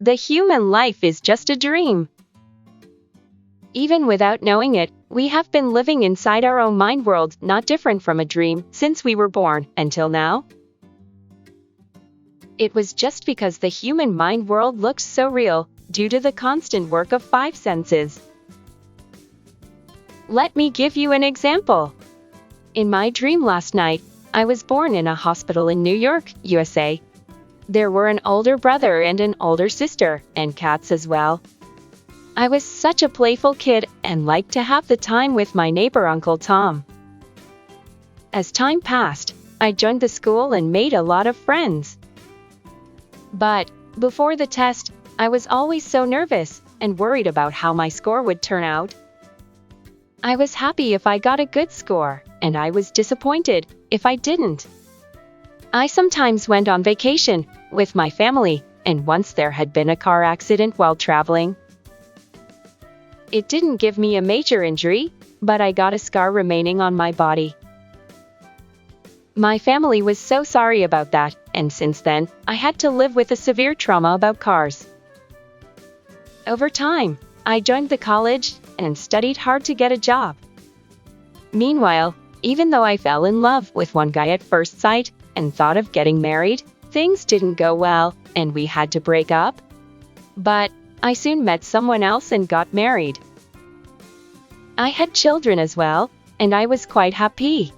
The human life is just a dream. Even without knowing it, we have been living inside our own mind world, not different from a dream, since we were born, until now. It was just because the human mind world looks so real, due to the constant work of five senses. Let me give you an example. In my dream last night, I was born in a hospital in New York, USA. There were an older brother and an older sister, and cats as well. I was such a playful kid and liked to have the time with my neighbor Uncle Tom. As time passed, I joined the school and made a lot of friends. But before the test, I was always so nervous and worried about how my score would turn out. I was happy if I got a good score, and I was disappointed if I didn't. I sometimes went on vacation with my family, and once there had been a car accident while traveling. It didn't give me a major injury, but I got a scar remaining on my body. My family was so sorry about that, and since then, I had to live with a severe trauma about cars. Over time, I joined the college and studied hard to get a job. Meanwhile, even though I fell in love with one guy at first sight and thought of getting married, things didn't go well, and we had to break up. But I soon met someone else and got married. I had children as well, and I was quite happy.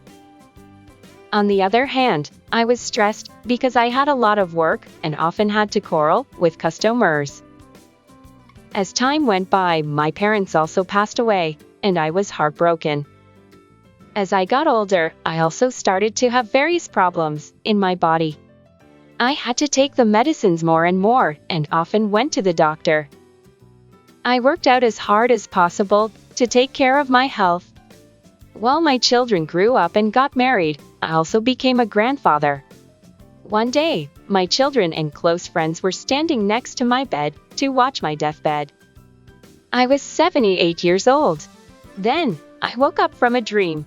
On the other hand, I was stressed because I had a lot of work and often had to quarrel with customers. As time went by, my parents also passed away, and I was heartbroken. As I got older, I also started to have various problems in my body. I had to take the medicines more and more, and often went to the doctor. I worked out as hard as possible to take care of my health. While my children grew up and got married, I also became a grandfather. One day, my children and close friends were standing next to my bed to watch my deathbed. I was 78 years old. Then, I woke up from a dream.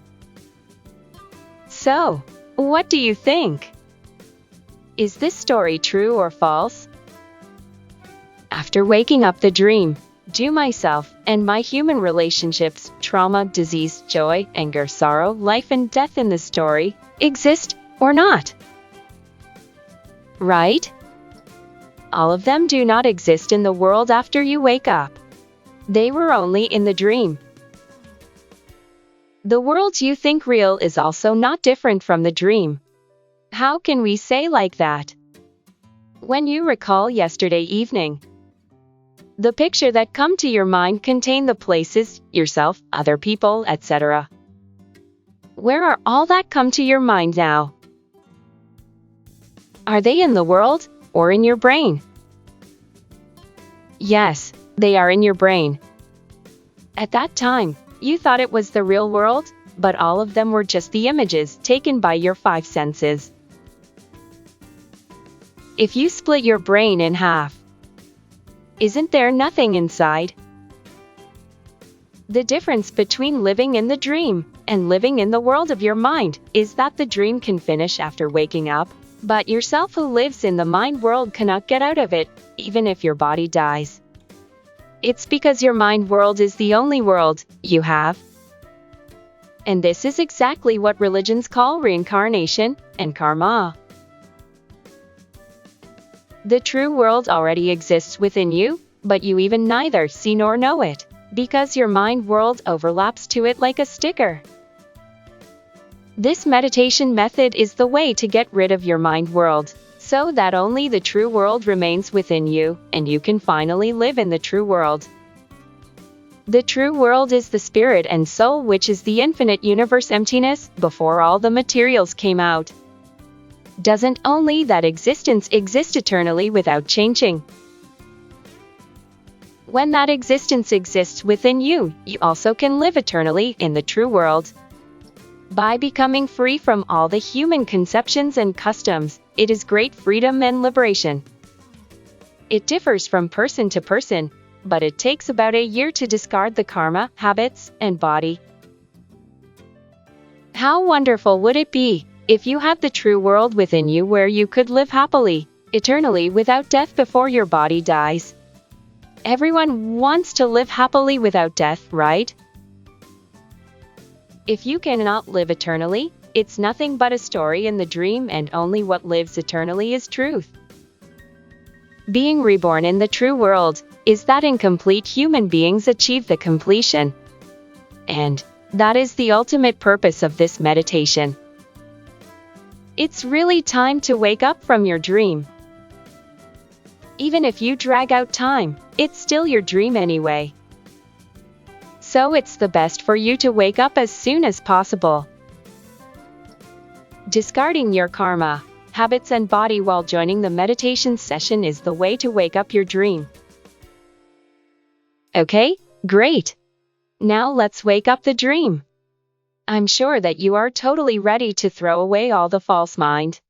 So, what do you think? Is this story true or false? After waking up the dream, do myself and my human relationships, trauma, disease, joy, anger, sorrow, life and death in the story exist or not? Right? All of them do not exist in the world after you wake up. They were only in the dream. The world you think real is also not different from the dream. How can we say like that? When you recall yesterday evening, the picture that come to your mind contain the places, yourself, other people, etc. Where are all that come to your mind now? Are they in the world or in your brain? Yes, they are in your brain. At that time, you thought it was the real world, but all of them were just the images taken by your five senses. If you split your brain in half, isn't there nothing inside? The difference between living in the dream and living in the world of your mind is that the dream can finish after waking up, but yourself who lives in the mind world cannot get out of it, even if your body dies. It's because your mind world is the only world you have. And this is exactly what religions call reincarnation and karma. The true world already exists within you, but you even neither see nor know it, because your mind world overlaps to it like a sticker. This meditation method is the way to get rid of your mind world, so that only the true world remains within you, and you can finally live in the true world. The true world is the spirit and soul, which is the infinite universe emptiness before all the materials came out. Doesn't only that existence exist eternally without changing. When that existence exists within you, you also can live eternally in the true world. By becoming free from all the human conceptions and customs, it is great freedom and liberation. It differs from person to person, but it takes about a year to discard the karma, habits, and body. How wonderful would it be if you had the true world within you where you could live happily, eternally without death before your body dies. Everyone wants to live happily without death, right? If you cannot live eternally, it's nothing but a story in the dream, and only what lives eternally is truth. Being reborn in the true world is that incomplete human beings achieve the completion. And that is the ultimate purpose of this meditation. It's really time to wake up from your dream. Even if you drag out time, it's still your dream anyway. So it's the best for you to wake up as soon as possible. Discarding your karma, habits and body while joining the meditation session is the way to wake up your dream. Okay, great. Now let's wake up the dream. I'm sure that you are totally ready to throw away all the false mind.